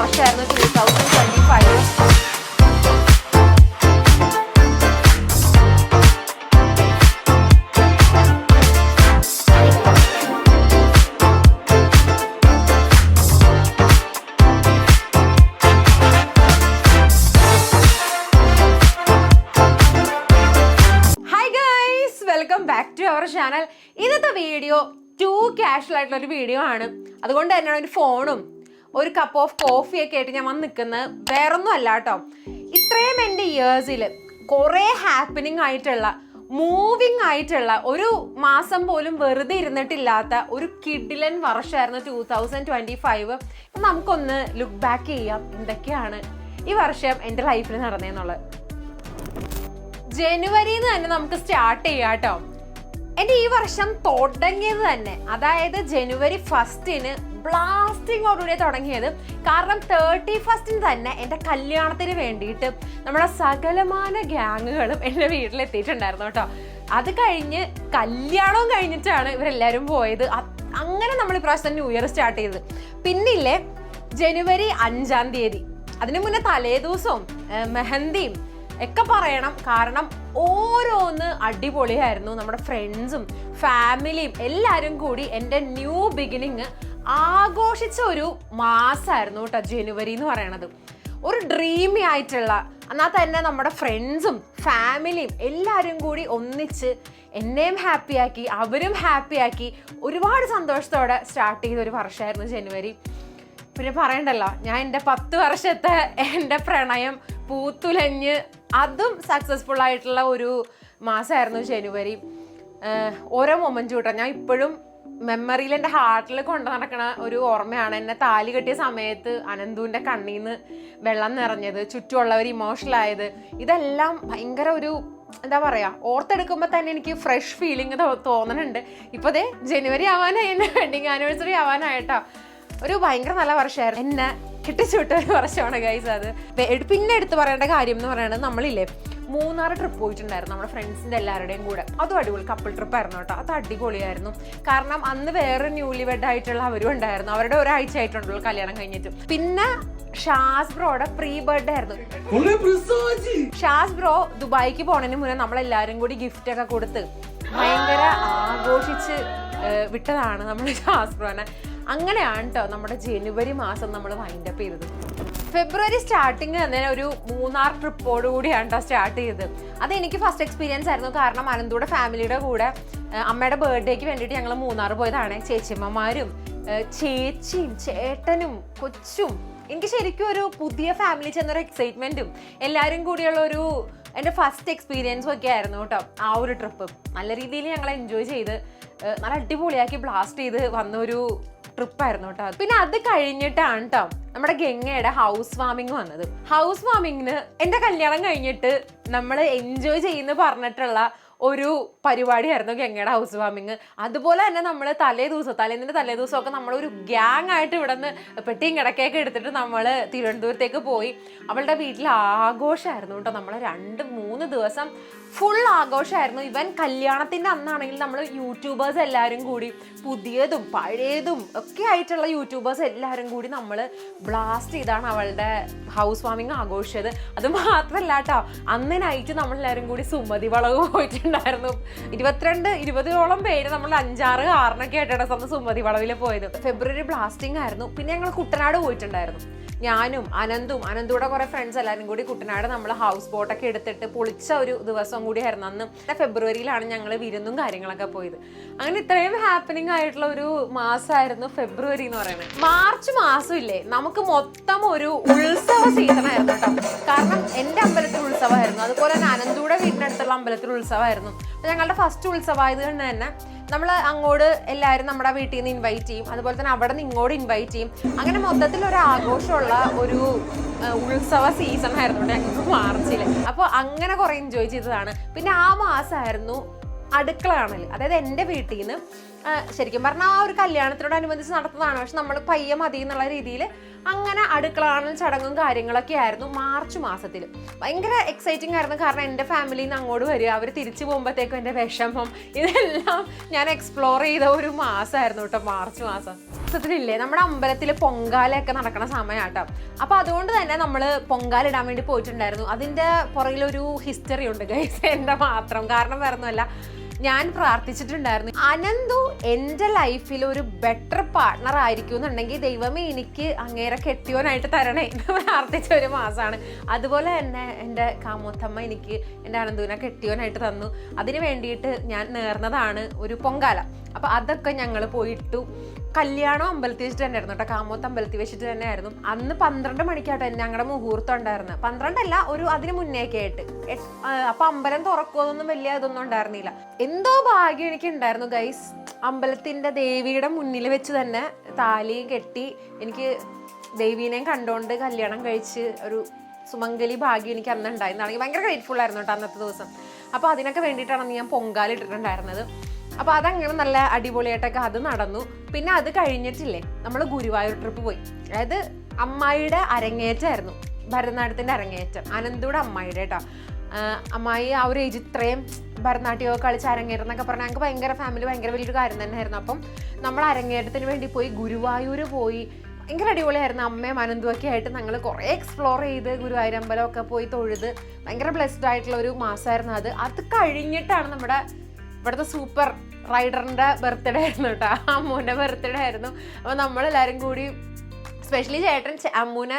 വർഷമായിരുന്നു 2025. Welcome back to our channel. ഇന്നത്തെ video casual ആയിട്ടുള്ള ഒരു വീഡിയോ ആണ്. അതുകൊണ്ട് തന്നെയാണ് ഒരു ഫോണും ഒരു കപ്പ് ഓഫ് കോഫിയൊക്കെ ആയിട്ട് ഞാൻ വന്ന് നിൽക്കുന്നത്. വേറൊന്നും അല്ല കേട്ടോ, ഇത്രയും എൻ്റെ ഇയേഴ്സിൽ കുറേ ഹാപ്പനിങ് ആയിട്ടുള്ള മൂവിങ് ആയിട്ടുള്ള ഒരു മാസം പോലും വെറുതെ ഇരുന്നിട്ടില്ലാത്ത ഒരു കിഡിലൻ വർഷമായിരുന്നു 2025. അപ്പം നമുക്കൊന്ന് ലുക്ക് ബാക്ക് ചെയ്യാം എന്തൊക്കെയാണ് ഈ വർഷം എൻ്റെ ലൈഫിൽ നടന്നതെന്നുള്ളത്. ജനുവരിന്ന് തന്നെ നമുക്ക് സ്റ്റാർട്ട് ചെയ്യാം കേട്ടോ. എൻ്റെ ഈ വർഷം തുടങ്ങിയത് തന്നെ, അതായത് ജനുവരി 1 ബ്ലാസ്റ്റിങ്ങോടുകൂടി തുടങ്ങിയത്. കാരണം 31 തന്നെ എൻ്റെ കല്യാണത്തിന് വേണ്ടിയിട്ട് നമ്മുടെ സകലമാന ഗ്യാങ്ങുകളും എൻ്റെ വീട്ടിലെത്തിയിട്ടുണ്ടായിരുന്നു കേട്ടോ. അത് കഴിഞ്ഞ് കല്യാണവും കഴിഞ്ഞിട്ടാണ് ഇവരെല്ലാവരും പോയത്. അങ്ങനെ നമ്മൾ ഇപ്രാവശ്യം ന്യൂ ഇയർ സ്റ്റാർട്ട് ചെയ്തത്. പിന്നില്ലേ ജനുവരി 5 അതിന് മുന്നേ തലേ ദിവസവും മെഹന്തിയും ഒക്കെ പറയണം. കാരണം ഓരോന്ന് അടിപൊളിയായിരുന്നു. നമ്മുടെ ഫ്രണ്ട്സും ഫാമിലിയും എല്ലാവരും കൂടി എൻ്റെ ന്യൂ ബിഗിനിങ് ആഘോഷിച്ച ഒരു മാസമായിരുന്നു കേട്ടോ ജനുവരി എന്ന് പറയണത്. ഒരു ഡ്രീമി ആയിട്ടുള്ള, എന്നാൽ തന്നെ നമ്മുടെ ഫ്രണ്ട്സും ഫാമിലിയും എല്ലാവരും കൂടി ഒന്നിച്ച് എന്നെയും ഹാപ്പിയാക്കി അവരും ഹാപ്പിയാക്കി ഒരുപാട് സന്തോഷത്തോടെ സ്റ്റാർട്ട് ചെയ്ത ഒരു വർഷമായിരുന്നു ജനുവരി. പിന്നെ പറയണ്ടല്ലോ, ഞാൻ എൻ്റെ 10 വർഷത്തെ എൻ്റെ പ്രണയം പൂത്തുലഞ്ഞ് അതും സക്സസ്ഫുൾ ആയിട്ടുള്ള ഒരു മാസമായിരുന്നു ജനുവരി. ഓരോ മൊമെൻറ്റും കൂട്ടാം ഞാൻ ഇപ്പോഴും മെമ്മറിയിൽ എൻ്റെ ഹാർട്ടിൽ കൊണ്ടു നടക്കണ ഒരു ഓർമ്മയാണ്. എന്നെ താലി കെട്ടിയ സമയത്ത് അനന്തുവിൻ്റെ കണ്ണീന്ന് വെള്ളം നിറഞ്ഞത്, ചുറ്റുമുള്ളവർ ഇമോഷണൽ ആയത്, ഇതെല്ലാം ഭയങ്കര ഒരു എന്താ പറയുക, ഓർത്തെടുക്കുമ്പോൾ തന്നെ എനിക്ക് ഫ്രഷ് ഫീലിംഗ് തോന്നുന്നുണ്ട്. ഇപ്പോൾ ദേ ജനുവരി ആവാനായി, എൻ്റെ വെഡിങ് ആനിവേഴ്സറി ആവാനായിട്ടോ. ഒരു ഭയങ്കര നല്ല വർഷമായിരുന്നു. എന്നെ കിട്ടിച്ചുവിട്ട ഒരു വർഷമാണ് ഗൈസ് അത്. പിന്നെ എടുത്ത് പറയേണ്ട കാര്യം എന്ന് പറയുന്നത്, നമ്മളില്ലേ മൂന്നാർ ട്രിപ്പ് പോയിട്ടുണ്ടായിരുന്നു നമ്മുടെ ഫ്രണ്ട്സിൻ്റെ എല്ലാവരുടെയും കൂടെ. അതും അടിപൊളി കപ്പിൾ ട്രിപ്പ് ആയിരുന്നു കേട്ടോ. അത് അടിപൊളിയായിരുന്നു. കാരണം അന്ന് വേറെ ന്യൂലി വെഡ് ആയിട്ടുള്ള അവരും ഉണ്ടായിരുന്നു. അവരുടെ ഒരാഴ്ച ആയിട്ടുണ്ടല്ലോ കല്യാണം കഴിഞ്ഞിട്ട്. പിന്നെ ഷാസ് ബ്രോയുടെ പ്രീ ബർത്ത്ഡേ ആയിരുന്നു. ഷാസ് ബ്രോ ദുബായിക്ക് പോണതിന് മുന്നേ നമ്മളെല്ലാവരും കൂടി ഗിഫ്റ്റ് ഒക്കെ കൊടുത്ത് ഭയങ്കര ആഘോഷിച്ച് വിട്ടതാണ് നമ്മൾ ഷാസ് ബ്രോനെ. അങ്ങനെയാണ് കേട്ടോ നമ്മുടെ ജനുവരി മാസം നമ്മൾ വൈൻഡപ്പ് ചെയ്തത്. ഫെബ്രുവരി സ്റ്റാർട്ടിങ് തന്നെ ഒരു മൂന്നാർ ട്രിപ്പോട് കൂടിയാണ് കേട്ടോ സ്റ്റാർട്ട് ചെയ്തത്. അത് എനിക്ക് ഫസ്റ്റ് എക്സ്പീരിയൻസ് ആയിരുന്നു. കാരണം അനന്തൂടെ ഫാമിലിയുടെ കൂടെ അമ്മയുടെ ബർത്ത്ഡേക്ക് വേണ്ടിയിട്ട് ഞങ്ങൾ മൂന്നാർ പോയതാണ്. ചേച്ചിയമ്മമാരും ചേച്ചിയും ചേട്ടനും കൊച്ചും. എനിക്ക് ശരിക്കും ഒരു പുതിയ ഫാമിലി ചെന്നൊരു എക്സൈറ്റ്മെൻറ്റും എല്ലാവരും കൂടിയുള്ള ഒരു എൻ്റെ ഫസ്റ്റ് എക്സ്പീരിയൻസും ഒക്കെ ആയിരുന്നു കേട്ടോ ആ ഒരു ട്രിപ്പ്. നല്ല രീതിയിൽ ഞങ്ങൾ എൻജോയ് ചെയ്ത് നല്ല അടിപൊളിയാക്കി ബ്ലാസ്റ്റ് ചെയ്ത് വന്നൊരു ട്രിപ്പായിരുന്നു കേട്ടോ. പിന്നെ അത് കഴിഞ്ഞിട്ടാണ് കേട്ടോ നമ്മുടെ ഗംഗയുടെ ഹൗസ് വാമിങ് വന്നത്. ഹൗസ് വാമിങ്ങിന് എൻ്റെ കല്യാണം കഴിഞ്ഞിട്ട് നമ്മൾ എൻജോയ് ചെയ്യുന്ന പറഞ്ഞിട്ടുള്ള ഒരു പരിപാടിയായിരുന്നു ഗംഗയുടെ ഹൗസ് വാമിങ്. അതുപോലെ തന്നെ നമ്മൾ തലേന്നിൻ്റെ തലേ ദിവസമൊക്കെ നമ്മളൊരു ഗ്യാങ് ആയിട്ട് ഇവിടെ നിന്ന് പെട്ടിയും കിടക്കയൊക്കെ എടുത്തിട്ട് നമ്മൾ തിരുവനന്തപുരത്തേക്ക് പോയി. അവളുടെ വീട്ടിൽ ആഘോഷമായിരുന്നു കേട്ടോ. നമ്മൾ 2-3 ദിവസം ഫുൾ ആഘോഷമായിരുന്നു. ഇവൻ കല്യാണത്തിൻ്റെ അന്നാണെങ്കിൽ നമ്മൾ യൂട്യൂബേഴ്സ് എല്ലാവരും കൂടി, പുതിയതും പഴയതും ഒക്കെ ആയിട്ടുള്ള യൂട്യൂബേഴ്സ് എല്ലാവരും കൂടി നമ്മൾ ബ്ലാസ്റ്റ് ചെയ്താണ് അവളുടെ ഹൗസ് വാമിങ് ആഘോഷിച്ചത്. അത് മാത്രമല്ല കേട്ടോ, അന്ന് നൈറ്റ് നമ്മളെല്ലാവരും കൂടി സുമതി വളവ് പോയിട്ടുണ്ടായിരുന്നു. 22-20ഓളം പേര് നമ്മൾ 5-6 കാറിനൊക്കെ ആയിട്ടാണ് അന്ന് സുമതി വളവിൽ പോയത്. ഫെബ്രുവരി ബ്ലാസ്റ്റിംഗ് ആയിരുന്നു. പിന്നെ ഞങ്ങൾ കുട്ടനാട് പോയിട്ടുണ്ടായിരുന്നു. ഞാനും അനന്തൂടെ കുറെ ഫ്രണ്ട്സ് എല്ലാവരും കൂടി കുട്ടനാട് നമ്മൾ ഹൗസ് ബോട്ടൊക്കെ എടുത്തിട്ട് പൊളിച്ച ഒരു ദിവസം കൂടിയായിരുന്നു അന്ന്. ഫെബ്രുവരിയിലാണ് ഞങ്ങൾ വിരുന്നും കാര്യങ്ങളൊക്കെ പോയത്. അങ്ങനെ ഇത്രയും ഹാപ്പനിങ് ആയിട്ടുള്ള ഒരു മാസമായിരുന്നു ഫെബ്രുവരി എന്ന് പറയുന്നത്. മാർച്ച് മാസം ഇല്ലേ, നമുക്ക് മൊത്തം ഒരു ഉത്സവ സീസൺ ആയിരുന്നു കേട്ടോ. കാരണം എൻ്റെ അമ്പലത്തിൽ ഉത്സവമായിരുന്നു, അതുപോലെ തന്നെ അനന്തൂടെ വീടിനടുത്തുള്ള അമ്പലത്തിൽ ഉത്സവമായിരുന്നു. അപ്പോൾ ഞങ്ങളുടെ ഫസ്റ്റ് ഉത്സവമായത് കൊണ്ട് തന്നെ നമ്മൾ അങ്ങോട്ട് എല്ലാവരും നമ്മുടെ വീട്ടിൽ നിന്ന് ഇൻവൈറ്റ് ചെയ്യും, അതുപോലെ തന്നെ അവിടെ നിന്ന് ഇങ്ങോട്ട് ഇൻവൈറ്റ് ചെയ്യും. അങ്ങനെ മൊത്തത്തിൽ ഒരു ആഘോഷമുള്ള ഒരു ഉത്സവ സീസൺ ആയിരുന്നു ഞങ്ങൾക്ക് മാർച്ചിൽ. അപ്പോൾ അങ്ങനെ കുറേ എൻജോയ് ചെയ്തതാണ്. പിന്നെ ആ മാസമായിരുന്നു അടുക്കള കാണൽ. അതായത് എൻ്റെ വീട്ടിൽ നിന്ന് ശരിക്കും പറഞ്ഞാൽ ആ ഒരു കല്യാണത്തിനോടനുബന്ധിച്ച് നടത്തുന്നതാണ്. പക്ഷെ നമ്മൾ പയ്യെ മതി എന്നുള്ള രീതിയിൽ അങ്ങനെ അടുക്കള കാണൽ ചടങ്ങും കാര്യങ്ങളൊക്കെ ആയിരുന്നു മാർച്ച് മാസത്തിൽ. ഭയങ്കര എക്സൈറ്റിംഗ് ആയിരുന്നു. കാരണം എൻ്റെ ഫാമിലിയിൽ നിന്ന് അങ്ങോട്ട് വരിക, അവർ തിരിച്ചു പോകുമ്പോഴത്തേക്കും എൻ്റെ വിഷമം ഇതെല്ലാം ഞാൻ എക്സ്പ്ലോർ ചെയ്ത ഒരു മാസമായിരുന്നു കേട്ടോ മാർച്ച് മാസം. ില്ലേ നമ്മുടെ അമ്പലത്തിൽ പൊങ്കാലയൊക്കെ നടക്കുന്ന സമയമാട്ടോ. അപ്പൊ അതുകൊണ്ട് തന്നെ നമ്മൾ പൊങ്കാലിടാൻ വേണ്ടി പോയിട്ടുണ്ടായിരുന്നു. അതിന്റെ പുറകിലൊരു ഹിസ്റ്ററി ഉണ്ട് ഗൈസ്, എൻ്റെ മാത്രം. കാരണം വേറൊന്നുമല്ല, ഞാൻ പ്രാർത്ഥിച്ചിട്ടുണ്ടായിരുന്നു അനന്തു എൻ്റെ ലൈഫിൽ ഒരു ബെറ്റർ പാർട്ട്ണർ ആയിരിക്കും എന്നുണ്ടെങ്കിൽ ദൈവമേ എനിക്ക് അങ്ങേരെ കെട്ടിയോനായിട്ട് തരണേ എന്ന് പ്രാർത്ഥിച്ച ഒരു മാസമാണ്. അതുപോലെ തന്നെ എൻ്റെ കാമോത്തമ്മ എനിക്ക് എൻ്റെ അനന്തുവിനെ കെട്ടിയോനായിട്ട് തന്നു. അതിന് വേണ്ടിയിട്ട് ഞാൻ നേർന്നതാണ് ഒരു പൊങ്കാല. അപ്പൊ അതൊക്കെ ഞങ്ങൾ പോയിട്ടു. കല്യാണം അമ്പലത്തിൽ വെച്ചിട്ട് തന്നെ ആയിരുന്നു കേട്ടോ, കാമോത്ത് അമ്പലത്തിൽ വെച്ചിട്ട് തന്നെ ആയിരുന്നു. അന്ന് 12 മണിക്കാട്ടോ ഞങ്ങളുടെ മുഹൂർത്തം ഉണ്ടായിരുന്നു. 12 അല്ല, ഒരു അതിന് മുന്നേക്കെ ആയിട്ട്. അപ്പൊ അമ്പലം തുറക്കുമെന്നൊന്നും വലിയ ഇതൊന്നും ഉണ്ടായിരുന്നില്ല. എന്തോ ഭാഗ്യം എനിക്ക് ഉണ്ടായിരുന്നു ഗൈസ്. അമ്പലത്തിന്റെ ദേവിയുടെ മുന്നിൽ വെച്ച് തന്നെ താലി കെട്ടി എനിക്ക് ദേവീനെയും കണ്ടോണ്ട് കല്യാണം കഴിച്ച് ഒരു സുമംഗലി ഭാഗ്യം എനിക്ക് അന്ന് ഉണ്ടായിരുന്നാണെങ്കിൽ ഭയങ്കര ഗ്രേറ്റ്ഫുൾ ആയിരുന്നു കേട്ടോ അന്നത്തെ ദിവസം. അപ്പൊ അതിനൊക്കെ വേണ്ടിയിട്ടാണ് ഞാൻ പൊങ്കാലിട്ടിട്ടുണ്ടായിരുന്നത്. അപ്പൊ അതങ്ങനെ നല്ല അടിപൊളിയായിട്ടൊക്കെ അത് നടന്നു. പിന്നെ അത് കഴിഞ്ഞിട്ടില്ലേ നമ്മൾ ഗുരുവായൂർ ട്രിപ്പ് പോയി. അതായത് അമ്മായിയുടെ അരങ്ങേറ്റമായിരുന്നു, ഭരതനാട്യത്തിന്റെ അരങ്ങേറ്റം. അനന്തയുടെ അമ്മായിയുടെ കേട്ടോ. അമ്മായി ആ ഒരു ഏജ് ഇത്രയും ഭരതനാട്യമൊക്കെ കളിച്ച് അരങ്ങേറ്റം എന്നൊക്കെ പറഞ്ഞാൽ ഞങ്ങൾക്ക് ഭയങ്കര ഫാമിലി ഭയങ്കര വലിയൊരു കാര്യം തന്നെയായിരുന്നു. അപ്പം നമ്മൾ അരങ്ങേറ്റത്തിന് വേണ്ടി പോയി ഗുരുവായൂർ പോയി. ഭയങ്കര അടിപൊളിയായിരുന്നു. അമ്മയും അനന്തുമൊക്കെ ആയിട്ട് ഞങ്ങൾ കുറേ എക്സ്പ്ലോർ ചെയ്ത് ഗുരുവായൂർ അമ്പലമൊക്കെ പോയി തൊഴുത് ഭയങ്കര ബ്ലെസ്ഡ് ആയിട്ടുള്ള ഒരു മാസമായിരുന്നു അത്. അത് കഴിഞ്ഞിട്ടാണ് നമ്മുടെ ഇവിടുത്തെ സൂപ്പർ റൈഡറിന്റെ ബർത്ത്ഡേ ആയിരുന്നു കേട്ടോ. അമ്മൂന്റെ ബർത്ത്ഡേ ആയിരുന്നു. അപ്പോൾ നമ്മളെല്ലാവരും കൂടി, സ്പെഷ്യലി ചേട്ടൻ അമ്മൂനെ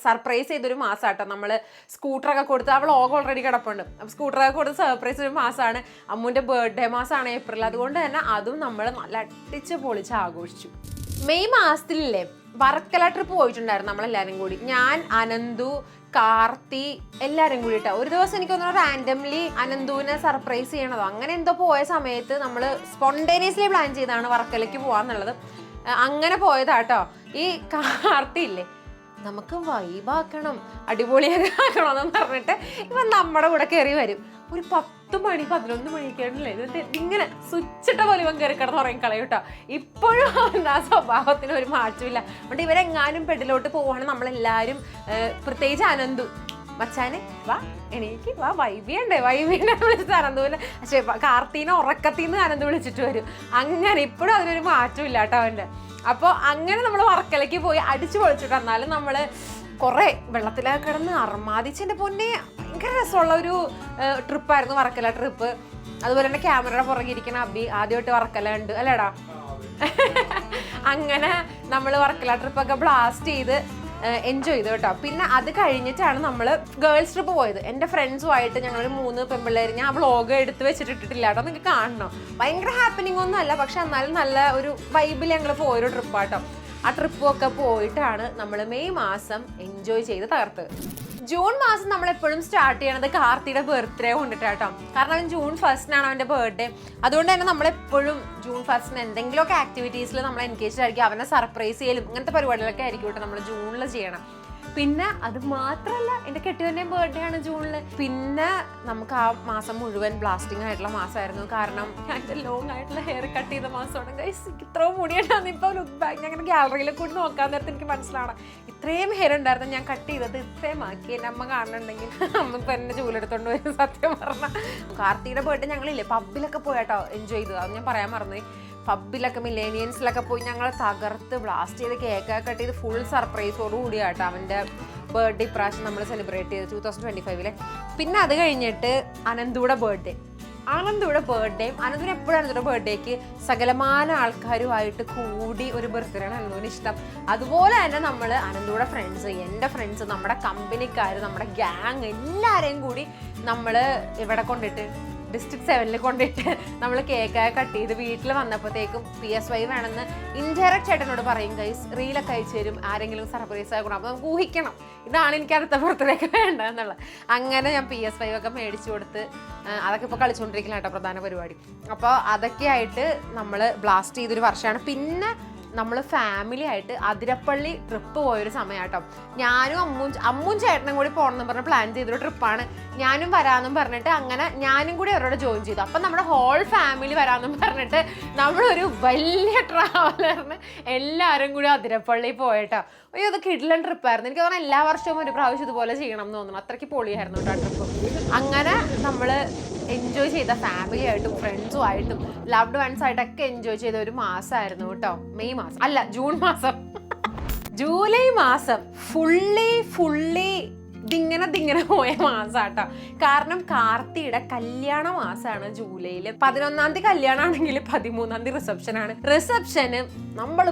സർപ്രൈസ് ചെയ്തൊരു മാസം കേട്ടോ. നമ്മൾ സ്കൂട്ടറൊക്കെ കൊടുത്ത്, അവൾ വ്ളോഗ് ഓൾറെഡി കിടപ്പുണ്ട്. അപ്പോൾ സ്കൂട്ടറൊക്കെ കൊടുത്ത് സർപ്രൈസ് ഒരു മാസമാണ്. അമ്മൂൻ്റെ ബർത്ത്ഡേ മാസമാണ് ഏപ്രിൽ. അതുകൊണ്ട് തന്നെ അതും നമ്മൾ നല്ല അടിച്ച് പൊളിച്ച് ആഘോഷിച്ചു. മെയ് മാസത്തിലില്ലേ വർക്കല ട്രിപ്പ് പോയിട്ടുണ്ടായിരുന്നു നമ്മളെല്ലാവരും കൂടി. ഞാൻ, അനന്തു, കാർത്തി എല്ലാവരും കൂടിയിട്ടാ. ഒരു ദിവസം എനിക്ക് തോന്നുന്നു റാൻഡംലി അനന്തുവിനെ സർപ്രൈസ് ചെയ്യണതോ അങ്ങനെ എന്തോ പോയ സമയത്ത് നമ്മൾ സ്പോണ്ടേനിയസ്ലി പ്ലാൻ ചെയ്താണ് വർക്കലയ്ക്ക് പോവാന്നുള്ളത്. അങ്ങനെ പോയതാട്ടോ. ഈ കാർത്തി ഇല്ലേ, നമുക്ക് വൈബാക്കണം, അടിപൊളിയൊക്കെ ആക്കണമെന്ന് പറഞ്ഞിട്ട് ഇവൻ നമ്മുടെ കൂടെ കയറി വരും. ഒരു 10 മണി 11 മണിയൊക്കെയാണല്ലേ, എന്നിട്ട് ഇങ്ങനെ സ്വിച്ചിട്ട പോലെ ഇവൻ കയറി കിടന്ന് ഉറങ്ങി കളയും കേട്ടോ. ഇപ്പോഴും അവൻ്റെ ആ സ്വഭാവത്തിന് ഒരു മാറ്റമില്ല. അതുകൊണ്ട് ഇവരെങ്ങാനും പെഡിലോട്ട് പോവുകയാണെങ്കിൽ നമ്മളെല്ലാവരും, പ്രത്യേകിച്ച് അനന്തു, മച്ചാനെ വാ എനിക്ക് വാ വൈബിയണ്ടേ വിളിച്ചിട്ട് അനന്തുവിനെ, പക്ഷേ കാർത്തീനെ ഉറക്കത്തിന്ന് അനന്തു വിളിച്ചിട്ട് വരും. അങ്ങനെ ഇപ്പോഴും അതിനൊരു മാറ്റമില്ല കേട്ടോ അവൻ്റെ. അപ്പോൾ അങ്ങനെ നമ്മൾ വർക്കലയ്ക്ക് പോയി അടിച്ചു പൊളിച്ചിട്ട്. എന്നാലും നമ്മൾ കുറേ വെള്ളത്തിലൊക്കെ കിടന്ന് അർമാദിച്ചെൻ്റെ പൊന്നെ ഭയങ്കര രസമുള്ള ഒരു ട്രിപ്പായിരുന്നു വർക്കല ട്രിപ്പ്. അതുപോലെ തന്നെ ക്യാമറയുടെ പുറകെ ഇരിക്കുന്ന അബി ആദ്യമായിട്ട് വർക്കല ഉണ്ട് അല്ലേടാ. അങ്ങനെ നമ്മൾ വർക്കല ട്രിപ്പൊക്കെ ബ്ലാസ്റ്റ് ചെയ്ത് എൻജോയ് ചെയ്തു കേട്ടോ. പിന്നെ അത് കഴിഞ്ഞിട്ടാണ് നമ്മൾ ഗേൾസ് ട്രിപ്പ് പോയത്. എൻ്റെ ഫ്രണ്ട്സുമായിട്ട് ഞങ്ങൾ 3 പെൺപിള്ളേർ. ഞാൻ വ്ളോഗ് എടുത്ത് വെച്ചിട്ടിട്ടില്ല കേട്ടോ, നിങ്ങൾക്ക് കാണണം. ഭയങ്കര ഹാപ്പനിങ് ഒന്നും അല്ല, പക്ഷെ എന്നാലും നല്ല ഒരു വൈബിൽ ഞങ്ങൾ പോയൊരു ട്രിപ്പാട്ടോ. ആ ട്രിപ്പൊക്കെ പോയിട്ടാണ് നമ്മൾ മെയ് മാസം എൻജോയ് ചെയ്ത് തകർത്തത്. ജൂൺ മാസം നമ്മളെപ്പോഴും സ്റ്റാർട്ട് ചെയ്യണത് കാർത്തിയുടെ ബർത്ത്ഡേ കൊണ്ടിട്ടാട്ടോ. കാരണം അവൻ ജൂൺ 1 അവൻ്റെ ബർത്ത്ഡേ. അതുകൊണ്ട് തന്നെ നമ്മളെപ്പോഴും ജൂൺ 1 എന്തെങ്കിലുമൊക്കെ ആക്ടിവിറ്റീസിൽ നമ്മൾ എൻഗേജ്ഡ് ആയിരിക്കും. അവനെ സർപ്രൈസ് ചെയ്യലും ഇങ്ങനത്തെ പരിപാടികളൊക്കെ ആയിരിക്കും കേട്ടോ നമ്മൾ ജൂണിൽ ചെയ്യണം. പിന്നെ അത് മാത്രമല്ല, എൻ്റെ കെട്ടിയവൻ്റെയും ബർത്ത്ഡേ ആണ് ജൂണിൽ. പിന്നെ നമുക്ക് ആ മാസം മുഴുവൻ ബ്ലാസ്റ്റിംഗ് ആയിട്ടുള്ള മാസമായിരുന്നു. കാരണം എൻ്റെ ലോങ് ആയിട്ടുള്ള ഹെയർ കട്ട് ചെയ്ത മാസമാണ് ഗൈസ്. ഇത്രയും മുടിയായിട്ടാണ് ഇപ്പോൾ ലുക്ക് ബാക്ക് ഞാൻ അങ്ങനെ ഗാലറിയിൽ കൂടി നോക്കാൻ നേരത്തെ എനിക്ക് മനസ്സിലാണ് ഇത്രയും ഹെയർ ഉണ്ടായിരുന്നു. ഞാൻ കട്ട് ചെയ്തത് ഇത്രയും ആക്കി. എൻ്റെ അമ്മ കാണുന്നുണ്ടെങ്കിൽ അമ്മ ഇപ്പം എന്നെ ചൂലെടുത്തോണ്ട് വരും സത്യം പറഞ്ഞാൽ. കാർത്തിയുടെ ബർത്ത്ഡേ ഞങ്ങളില്ലേ പബ്ബിലൊക്കെ പോയാട്ടോ എൻജോയ് ചെയ്തത്. അത് ഞാൻ പറയാൻ മറന്നു. പബ്ബിലൊക്കെ മില്ലേനിയൻസിലൊക്കെ പോയി ഞങ്ങൾ തകർത്ത് ബ്ലാസ്റ്റ് ചെയ്ത് കേക്കൊക്കെ കട്ട് ചെയ്ത് ഫുൾ സർപ്രൈസോട് കൂടിയാട്ടോ അവൻ്റെ ബർത്ത്ഡേ ഇപ്രാവശ്യം നമ്മൾ സെലിബ്രേറ്റ് ചെയ്ത് 2025. പിന്നെ അത് കഴിഞ്ഞിട്ട് അനന്തുയുടെ ബർത്ത്ഡേ. അനന്തുവിന് എപ്പോഴും അനന്തുയുടെ ബർത്ത്ഡേക്ക് സകലമാന ആൾക്കാരുമായിട്ട് കൂടി ഒരു ബർത്ത്ഡേ ആണ് അനന്തുവിന് ഇഷ്ടം. അതുപോലെ തന്നെ നമ്മൾ അനന്തുയുടെ ഫ്രണ്ട്സ്, എൻ്റെ ഫ്രണ്ട്സ്, നമ്മുടെ കമ്പനിക്കാർ, നമ്മുടെ ഗ്യാങ് എല്ലാവരെയും കൂടി നമ്മൾ ഇവിടെ കൊണ്ടിട്ട് ഡിസ്ട്രിക്ട് 7 കൊണ്ടിട്ട് നമ്മൾ കേക്കൊക്കെ കട്ട് ചെയ്ത് വീട്ടിൽ വന്നപ്പോഴത്തേക്കും PS5 വേണമെന്ന് ഇൻഡയറക്റ്റ് ചേട്ടനോട് പറയും ഗൈസ്, റീലൊക്കെ അയച്ചു തരും ആരെങ്കിലും സർപ്രൈസ് ആക്കണം. അപ്പോൾ നമുക്ക് ഊഹിക്കണം ഇതാണ് എനിക്ക് അടുത്ത ബർത്ത്ഡേക്ക് വേണ്ടതെന്നുള്ളത്. അങ്ങനെ ഞാൻ PS5 ഒക്കെ മേടിച്ചു കൊടുത്ത് അതൊക്കെ ഇപ്പോൾ കളിച്ചുകൊണ്ടിരിക്കുന്ന കേട്ടോ പ്രധാന പരിപാടി. അപ്പോൾ അതൊക്കെ ആയിട്ട് നമ്മൾ ബ്ലാസ്റ്റ് ചെയ്തൊരു വർഷമാണ്. പിന്നെ നമ്മൾ ഫാമിലി ആയിട്ട് അതിരപ്പള്ളി ട്രിപ്പ് പോയൊരു സമയമാട്ടോ. ഞാനും അമ്മും ചേട്ടനും കൂടി പോകണമെന്ന് പറഞ്ഞ് പ്ലാൻ ചെയ്തൊരു ട്രിപ്പാണ്. ഞാനും വരാമെന്നും പറഞ്ഞിട്ട് അങ്ങനെ ഞാനും കൂടി അവരോട് ജോയിൻ ചെയ്തു. അപ്പം നമ്മുടെ ഹോൾ ഫാമിലി വരാമെന്നും പറഞ്ഞിട്ട് നമ്മളൊരു വലിയ ട്രാവലറിന് എല്ലാവരും കൂടി അതിരപ്പള്ളി പോയിട്ടോ. അയ്യോ, അത് കിഡ്ലൻ ട്രിപ്പായിരുന്നു. എനിക്ക് തോന്നുന്നു എല്ലാ വർഷവും ഒരു പ്രാവശ്യം ഇതുപോലെ ചെയ്യണം എന്ന് തോന്നുന്നു. അത്രയ്ക്ക് പൊളിയായിരുന്നു കേട്ടോ ആ ട്രിപ്പ്. അങ്ങനെ നമ്മൾ എൻജോയ് ചെയ്ത ഫാമിലി ആയിട്ടും ഫ്രണ്ട്സും ആയിട്ടും ലവ്ഡ് വൺസ് ആയിട്ടൊക്കെ എൻജോയ് ചെയ്ത ഒരു മാസമായിരുന്നു കേട്ടോ. മെയ് മാസം അല്ല, ജൂൺ മാസം. ജൂലൈ മാസം ഫുള്ളി ദിങ്ങനെ പോയ മാസാട്ടോ. കാരണം കാർത്തിയുടെ കല്യാണ മാസമാണ് ജൂലൈയിൽ. 11-ാം തീയതി കല്യാണം ആണെങ്കിൽ 13-ാം തീയതി റിസപ്ഷനാണ്. റിസപ്ഷന് നമ്മൾ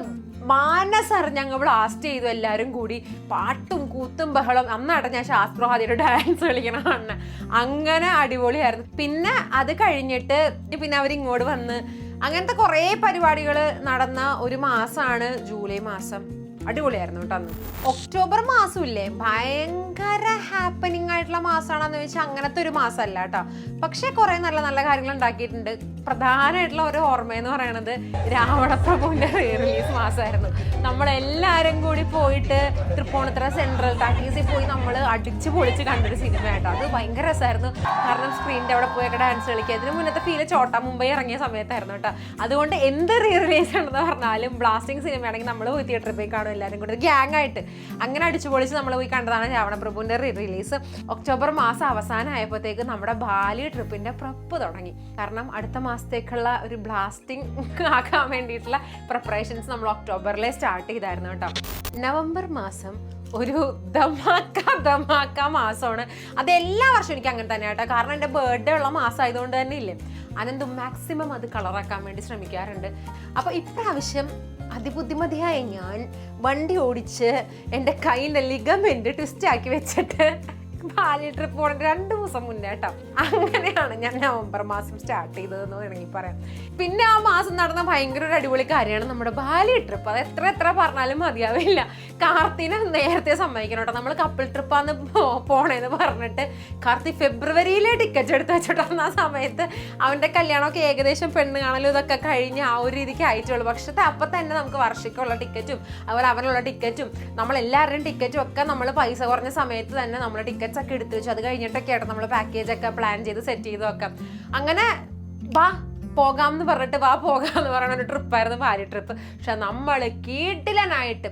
മാനസറിഞ്ഞങ്ങ് ബ്ലാസ്റ്റ് ചെയ്തു എല്ലാവരും കൂടി. പാട്ടും കൂത്തും ബഹളം. അന്നാട്ടെ ഞാൻ ശാസ്ത്രോഹാദിയുടെ ഡാൻസ് കളിക്കണം കാണുന്നത്. അങ്ങനെ അടിപൊളിയായിരുന്നു. പിന്നെ അത് കഴിഞ്ഞിട്ട് പിന്നെ അവരിങ്ങോട്ട് വന്ന് അങ്ങനത്തെ കുറേ പരിപാടികൾ നടന്ന ഒരു മാസമാണ് ജൂലൈ മാസം. അടിപൊളിയായിരുന്നു കേട്ടോ അന്ന്. ഒക്ടോബർ മാസം ഇല്ലേ, ഭയങ്കര ഹാപ്പനിങ് ആയിട്ടുള്ള മാസമാണെന്ന് വെച്ചാൽ അങ്ങനത്തെ ഒരു മാസമല്ല കേട്ടോ. പക്ഷെ കുറെ നല്ല നല്ല കാര്യങ്ങൾ ഉണ്ടാക്കിയിട്ടുണ്ട്. പ്രധാനമായിട്ടുള്ള ഒരു ഓർമ്മയെന്ന് പറയുന്നത് രാവണപ്രഭുവിന്റെ റീ റിലീസ് മാസമായിരുന്നു. നമ്മളെല്ലാവരും കൂടി പോയിട്ട് തൃപ്പൂണിത്തുറ സെൻട്രൽ ടാക്കീസിൽ പോയി നമ്മൾ അടിച്ചു പൊളിച്ച് കണ്ടൊരു സിനിമ കേട്ടോ. അത് ഭയങ്കര രസമായിരുന്നു. കാരണം സ്ക്രീനിന്റെ അവിടെ പോയൊക്കെ ഡാൻസ് കളിക്കുക. അതിന് മുന്നത്തെ ഫീല് ചോട്ടാ മുംബൈ ഇറങ്ങിയ സമയത്തായിരുന്നു കേട്ടോ. അതുകൊണ്ട് എന്ത് റീ റിലീസ് ആണെന്ന് പറഞ്ഞാലും ബ്ലാസ്റ്റിംഗ് സിനിമയാണെങ്കിൽ നമ്മൾ പോയി തിയേറ്ററിൽ പോയി കാണും എല്ലാവരും കൂടി ഗ്യാങ് ആയിട്ട്. അങ്ങനെ അടിച്ചു പൊളിച്ച് നമ്മൾ പോയി കണ്ടതാണ് രാവണപ്രഭുവിന്റെ റീ റിലീസ്. ഒക്ടോബർ മാസം അവസാനം ആയപ്പോഴത്തേക്ക് നമ്മുടെ ബാലി ട്രിപ്പിന്റെ പ്രപ്പ് തുടങ്ങി. കാരണം അടുത്ത മാസത്തേക്കുള്ള ഒരു ബ്ലാസ്റ്റിംഗ് ആക്കാൻ വേണ്ടിയിട്ടുള്ള പ്രിപ്പറേഷൻസ് നമ്മൾ ഒക്ടോബറിലെ സ്റ്റാർട്ട് ചെയ്തായിരുന്നു കേട്ടോ. നവംബർ മാസം ഒരു ധമാക്ക മാസമാണ്. അത് എല്ലാ വർഷവും എനിക്ക് അങ്ങനെ തന്നെ കേട്ടോ. കാരണം എൻ്റെ ബർത്ത്ഡേ ഉള്ള മാസം ആയതുകൊണ്ട് തന്നെ ഇല്ലേ, അനന്ത് മാക്സിമം അത് കളറാക്കാൻ വേണ്ടി ശ്രമിക്കാറുണ്ട്. അപ്പോൾ ഇപ്രാവശ്യം അതിബുദ്ധിമതിയായ ഞാൻ വണ്ടി ഓടിച്ച് എൻ്റെ കൈയിൻ്റെ ലിഗമെന്റ് ട്വിസ്റ്റ് ആക്കി വെച്ചിട്ട് ബാലി ട്രിപ്പ് പോകേണ്ട 2 ദിവസം മുന്നേ കേട്ടോ. അങ്ങനെയാണ് ഞാൻ നവംബർ മാസം സ്റ്റാർട്ട് ചെയ്തതെന്ന് വേണമെങ്കിൽ പറയാം. പിന്നെ ആ മാസം നടന്ന ഭയങ്കര ഒരു അടിപൊളി കാര്യമാണ് നമ്മുടെ ബാലി ട്രിപ്പ്. അത് എത്ര പറഞ്ഞാലും മതിയാവില്ല. കാർത്തിനെ നേരത്തെ സമ്മതിക്കണം കേട്ടോ. നമ്മൾ കപ്പിൾ ട്രിപ്പാന്ന് പോണേന്ന് പറഞ്ഞിട്ട് കാർത്തി ഫെബ്രുവരിയിലെ ടിക്കറ്റ് എടുത്ത് വെച്ചിട്ടാണ്. ആ സമയത്ത് അവൻ്റെ കല്യാണമൊക്കെ ഏകദേശം പെണ്ണ് കാണലും ഇതൊക്കെ കഴിഞ്ഞ് ആ ഒരു രീതിക്ക് ആയിട്ടുള്ളൂ. പക്ഷേ അപ്പം തന്നെ നമുക്ക് വർഷയ്ക്കുള്ള ടിക്കറ്റും അതുപോലെ അവനുള്ള ടിക്കറ്റും നമ്മളെല്ലാവരുടെയും ടിക്കറ്റും ഒക്കെ നമ്മൾ പൈസ കുറഞ്ഞ സമയത്ത് തന്നെ നമ്മൾ ടിക്കറ്റ് ഒക്കെ എടുത്തു വെച്ചു. അത് കഴിഞ്ഞിട്ടൊക്കെ ആയിട്ട് നമ്മൾ പാക്കേജ് ഒക്കെ പ്ലാൻ ചെയ്ത് സെറ്റ് ചെയ്ത് വെക്കാം. അങ്ങനെ പോകാമെന്ന് പറഞ്ഞിട്ട് പോകാമെന്ന് പറയുന്ന ഒരു ട്രിപ്പായിരുന്നു ബാലി ട്രിപ്പ്. പക്ഷെ നമ്മൾ കീട്ടിലനായിട്ട്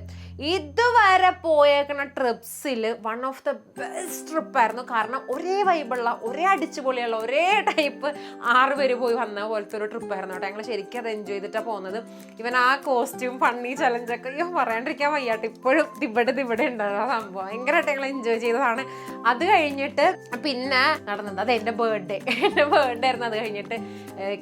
ഇതുവരെ പോയേക്കുന്ന ട്രിപ്സിൽ വൺ ഓഫ് ദ ബെസ്റ്റ് ട്രിപ്പായിരുന്നു. കാരണം ഒരേ വൈബുള്ള, ഒരേ അടിച്ചുപൊളിയുള്ള, ഒരേ ടൈപ്പ് 6 പേര് പോയി വന്ന പോലത്തെ ഒരു ട്രിപ്പായിരുന്നു കേട്ടോ. ഞങ്ങൾ ശരിക്കും അത് എൻജോയ് ചെയ്തിട്ടാണ് പോകുന്നത്. ഇവൻ ആ കോസ്റ്റ്യൂം ഫണ്ണി ചലഞ്ചൊക്കെ പറയാണ്ടിരിക്കാൻ വയ്യാട്ട്. ഇപ്പോഴും ഇവിടെ ഉണ്ടാകുന്ന സംഭവം ഭയങ്കരമായിട്ട് ഞങ്ങൾ എൻജോയ് ചെയ്തതാണ്. അത് കഴിഞ്ഞിട്ട് പിന്നെ നടന്നത് അത് എൻ്റെ ബർത്ത്ഡേ ആയിരുന്നു. അത് കഴിഞ്ഞിട്ട്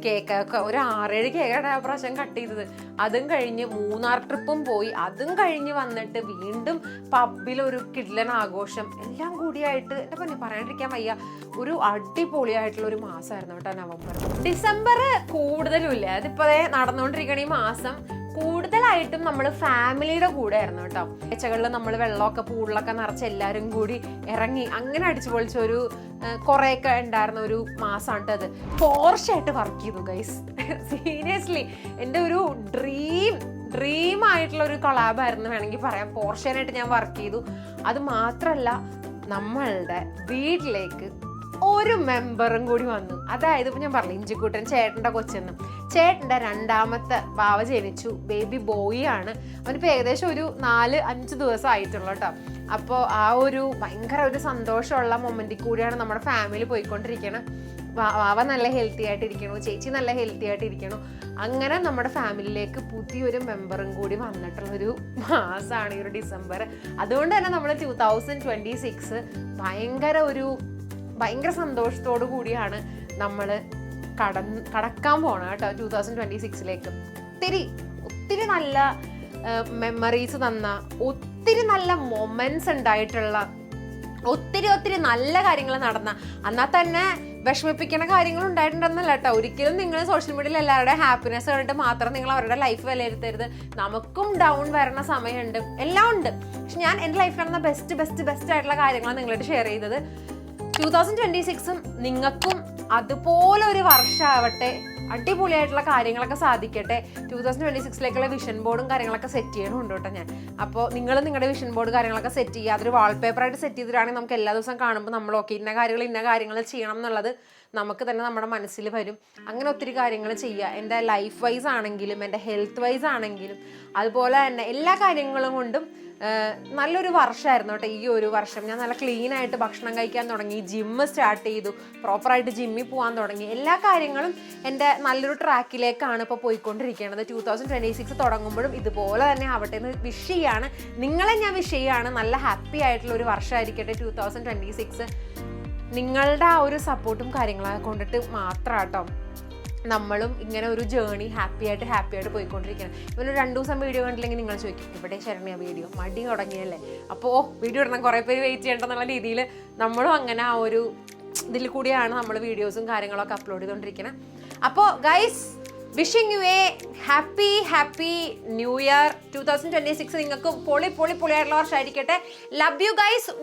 കേക്കൊക്കെ ഒരു 6-7 കേക്കാണ് ആ പ്രാവശ്യം കട്ട് ചെയ്തത്. അതും കഴിഞ്ഞ് മൂന്നാർ ട്രിപ്പും പോയി. അതും കഴിഞ്ഞ് വന്നിട്ട് വീണ്ടും പബ്ബിലൊരു കിഡ്ലൻ ആഘോഷം. എല്ലാം കൂടിയായിട്ട് എൻ്റെ പിന്നെ പറയാണ്ടിരിക്കാൻ വയ്യ. ഒരു അടിപൊളിയായിട്ടുള്ള ഒരു മാസമായിരുന്നു കേട്ടോ നവംബർ. ഡിസംബർ കൂടുതലും ഇല്ല, അതിപ്പോ നടന്നുകൊണ്ടിരിക്കണ ഈ മാസം കൂടുതലായിട്ടും നമ്മൾ ഫാമിലിയുടെ കൂടെ ആയിരുന്നു കേട്ടോ. ആഴ്ചകളിൽ നമ്മൾ വെള്ളമൊക്കെ പൂളിലൊക്കെ നിറച്ച് എല്ലാവരും കൂടി ഇറങ്ങി അങ്ങനെ അടിച്ചു പൊളിച്ച ഒരു കുറേയൊക്കെ ഉണ്ടായിരുന്ന ഒരു മാസമാണ് കേട്ടോ അത്. പോർഷായിട്ട് വർക്ക് ചെയ്തു ഗൈസ്. സീരിയസ്ലി എൻ്റെ ഒരു ഡ്രീം ആയിട്ടുള്ള ഒരു കൊളാബായിരുന്നു വേണമെങ്കിൽ പറയാം. പോർഷനായിട്ട് ഞാൻ വർക്ക് ചെയ്തു. അത് മാത്രമല്ല നമ്മളുടെ വീട്ടിലേക്ക് ഒരു മെമ്പറും കൂടി വന്നു. അതായത് ഇപ്പം ഞാൻ പറഞ്ഞു ഇഞ്ചിക്കുട്ടൻ ചേട്ടൻ്റെ കൊച്ചെന്ന്. ചേട്ടൻ്റെ 2ാമത്തെ വാവ ജനിച്ചു. ബേബി ബോയ് ആണ്. അവനിപ്പോൾ ഏകദേശം ഒരു 4-5 ദിവസം ആയിട്ടുള്ളൂ കേട്ടോ. അപ്പോൾ ആ ഒരു ഭയങ്കര ഒരു സന്തോഷമുള്ള മൊമെൻറ്റിൽ കൂടിയാണ് നമ്മുടെ ഫാമിലി പോയിക്കൊണ്ടിരിക്കണം. വാവ നല്ല ഹെൽത്തി ആയിട്ടിരിക്കണു, ചേച്ചി നല്ല ഹെൽത്തി ആയിട്ടിരിക്കണു. അങ്ങനെ നമ്മുടെ ഫാമിലിയിലേക്ക് പുതിയൊരു മെമ്പറും കൂടി വന്നിട്ടുള്ളൊരു മാസമാണ് ഈ ഒരു ഡിസംബർ. അതുകൊണ്ട് തന്നെ നമ്മൾ 2026 ഭയങ്കര സന്തോഷത്തോടു കൂടിയാണ് നമ്മൾ കടക്കാൻ പോണത് കേട്ടോ 2026ലേക്ക്. ഒത്തിരി നല്ല മെമ്മറീസ് തന്ന, ഒത്തിരി നല്ല മൊമെന്റ്സ് ഉണ്ടായിട്ടുള്ള, ഒത്തിരി നല്ല കാര്യങ്ങൾ നടന്ന, എന്നാൽ തന്നെ വിഷമിപ്പിക്കുന്ന കാര്യങ്ങൾ ഉണ്ടായിട്ടുണ്ടെന്നല്ല കേട്ടോ. ഒരിക്കലും നിങ്ങൾ സോഷ്യൽ മീഡിയയിൽ എല്ലാവരുടെ ഹാപ്പിനെസ് കണ്ടിട്ട് മാത്രം നിങ്ങൾ അവരുടെ ലൈഫ് വിലയിരുത്തരുത്. നമുക്കും ഡൗൺ വരണ സമയമുണ്ട്, എല്ലാം ഉണ്ട്. പക്ഷെ ഞാൻ എൻ്റെ ലൈഫിൽ നടന്ന ബെസ്റ്റ് ആയിട്ടുള്ള കാര്യങ്ങളാണ് നിങ്ങളായിട്ട് ഷെയർ ചെയ്തത്. 2026 നിങ്ങൾക്കും അതുപോലെ ഒരു വർഷമാവട്ടെ. അടിപൊളിയായിട്ടുള്ള കാര്യങ്ങളൊക്കെ സാധിക്കട്ടെ. 2026 വിഷൻ ബോർഡും കാര്യങ്ങളൊക്കെ സെറ്റ് ചെയ്യണമുണ്ട് കേട്ടോ ഞാൻ. അപ്പോൾ നിങ്ങൾ നിങ്ങളുടെ വിഷൻ ബോർഡ് കാര്യങ്ങളൊക്കെ സെറ്റ് ചെയ്യുക. അതൊരു വാൾപേപ്പറായിട്ട് സെറ്റ് ചെയ്തിട്ടാണെങ്കിൽ നമുക്ക് എല്ലാ ദിവസവും കാണുമ്പോൾ നമ്മൾ ഓക്കെ ഇന്ന കാര്യങ്ങൾ ചെയ്യണം എന്നുള്ളത് നമുക്ക് തന്നെ നമ്മുടെ മനസ്സിൽ വരും. അങ്ങനെ ഒത്തിരി കാര്യങ്ങൾ ചെയ്യുക. എൻ്റെ ലൈഫ് വൈസ് ആണെങ്കിലും എൻ്റെ ഹെൽത്ത് വൈസ് ആണെങ്കിലും അതുപോലെ തന്നെ എല്ലാ കാര്യങ്ങളും കൊണ്ടും നല്ലൊരു വർഷമായിരുന്നു കേട്ടോ ഈ ഒരു വർഷം. ഞാൻ നല്ല ക്ലീൻ ആയിട്ട് ഭക്ഷണം കഴിക്കാൻ തുടങ്ങി, ജിമ്മ് സ്റ്റാർട്ട് ചെയ്തു, പ്രോപ്പറായിട്ട് ജിമ്മിൽ പോകാൻ തുടങ്ങി. എല്ലാ കാര്യങ്ങളും എൻ്റെ നല്ലൊരു ട്രാക്കിലേക്കാണ് ഇപ്പോൾ പോയിക്കൊണ്ടിരിക്കുന്നത്. 2026 തുടങ്ങുമ്പോഴും ഇതുപോലെ തന്നെ ആവട്ടെ എന്ന് വിഷ് ചെയ്യാണ്. നിങ്ങളെ ഞാൻ വിഷ് ചെയ്യാണ്. നല്ല ഹാപ്പി ആയിട്ടുള്ള ഒരു വർഷമായിരിക്കട്ടെ 2026. നിങ്ങളുടെ ആ ഒരു സപ്പോർട്ടും കാര്യങ്ങളൊക്കെ കൊണ്ടിട്ട് മാത്രം കേട്ടോ നമ്മളും ഇങ്ങനെ ഒരു ജേണി ഹാപ്പി ആയിട്ട് പോയിക്കൊണ്ടിരിക്കുകയാണ്. ഇവനൊരു 2 ദിവസം വീഡിയോ കണ്ടില്ലെങ്കിൽ നിങ്ങൾ ചോദിക്കും ഇവിടെ ശരണ്യ വീഡിയോ മടി തുടങ്ങിയല്ലേ, അപ്പോൾ വീഡിയോ ഇടണം, കുറേ പേര് വെയിറ്റ് ചെയ്യണ്ടെന്നുള്ള രീതിയിൽ നമ്മളും അങ്ങനെ ആ ഒരു ഇതിൽ കൂടിയാണ് നമ്മൾ വീഡിയോസും കാര്യങ്ങളൊക്കെ അപ്ലോഡ് ചെയ്തുകൊണ്ടിരിക്കുന്നത്. അപ്പോൾ guys, wishing you a happy new year. 2026 നിങ്ങൾക്ക് പൊളിയായിട്ടുള്ള വർഷമായിരിക്കട്ടെ. Love you guys.